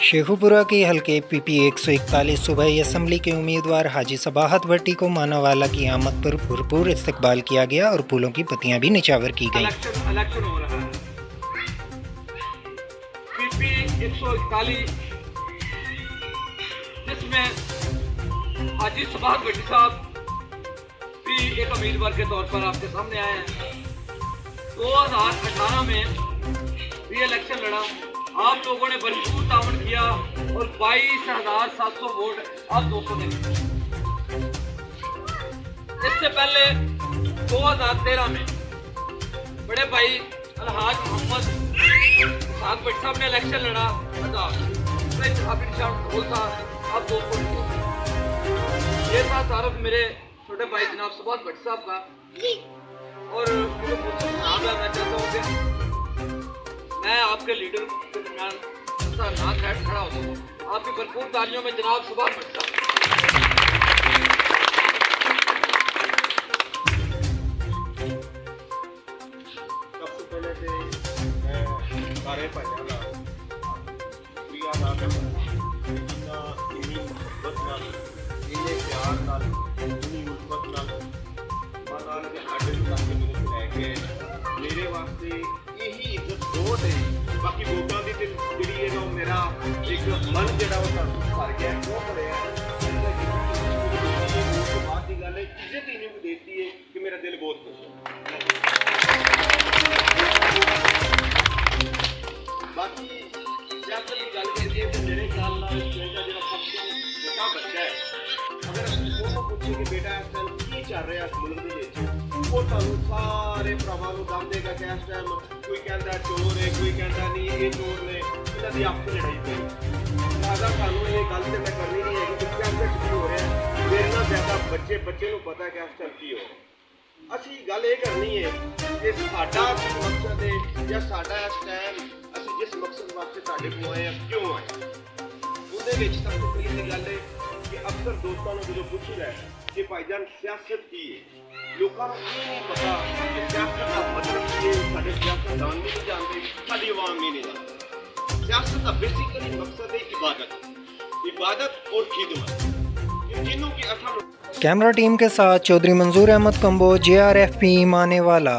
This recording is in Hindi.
शेखुपुरा के हल्के पीपी 141 सूबाई असम्बली के उम्मीदवार हाजी सबाहत भट्टी को मानावाला की आमद पर भरपूर इस्तकबाल किया गया और फूलों की पत्तियां भी निछावर की गईं। इलेक्शन हो रहा है। पीपी 141 जिसमें हाजी सबाहत भट्टी साहब भी एक उम्मीदवार के तौर पर आपके सामने आए हैं। 2018 में भी इलेक्शन लड़ा, आप लोगों ने भरपूर तावन किया और 22,700 वोट आप 200 ने। इससे पहले 2013 में बड़े भाई अलहाज मोहम्मद साहब भट्टी साहब ने इलेक्शन लड़ा, आप 200 ये था तारुफ मेरे छोटे भाई जनाब सबाहत भट्टी साहब का। और मुझे मैं चाहता हूँ कि मैं आपके लीडर के दरमियान ना खड़ा हो सकूँ। आपकी भरपूर तालियों में जनाब सबाहत भट्टी साहब। सबसे पहले तो मैं सारे भाइयों का शुक्रिया अदा करना जिन्ना इन्नी मुहब्बत नाल इन्ने प्यार नाल इन्नी उल्फत नाल मानाल के आडे तक मेरे लैके मेरे वास्ते यही इज्जत बहुत है। बाकी वोटां दी जिहड़ी है ना मेरा एक मन जिहड़ा वो भर गया वो भरिया बात की गल है। इज्जत ही नहीं देती है कि मेरा दिल बहुत खुश है। बाकी सियासत की गल करती है तो मेरे ख्याल नाल मेरा जो सबसे छोटा बच्चा है, अगर उसको पूछे कि बेटा इस टाइम की चल रहा है मुल्क के विच, वो तुहानू सारे भरावां नू दम देगा कि इस टाइम कोई कहता चोर है, कोई कहता नहीं ये चोर ने, इन्हां दी आपस लड़ाई पई। लिहाजा सानू ये गल ते मैं करनी नहीं है कि सियासत की हो रहा है, मेरे नाल ज़्यादा बच्चे नू पता है कि इस टाइम की हो रहा है। असीं गल ये करनी है कि साडा मकसद है या साडा इस टाइम असीं जिस मकसद वास्ते तुहाडे कोल आए क्यों आए, ਉਹਦੇ ਵਿੱਚ ਸਭ ਤੋਂ ਪਹਿਲੀ ਗੱਲ ਹੈ ਕਿ ਅਕਸਰ ਦੋਸਤਾਂ ਨੂੰ ਜਦੋਂ ਪੁੱਛੀਦਾ ਕਿ ਭਾਈਜਾਨ ਸਿਆਸਤ ਕੀ ਹੈ, ਲੋਕਾਂ ਨੂੰ ਇਹ ਨਹੀਂ ਪਤਾ ਕਿ ਸਿਆਸਤ ਦਾ ਮਤਲਬ ਕੀ ਹੈ। ਸਾਡੇ ਸਿਆਸਤਦਾਨ ਵੀ ਨਹੀਂ ਜਾਣਦੇ, ਸਾਡੀ ਆਵਾਮ ਵੀ नहीं जानती। सियासत का बेसिकली मकसद है इबादत और खिदमत, तीनों की असल। कैमरा टीम के साथ चौधरी मंजूर अहमद कंबो, JRFP मानेवाला।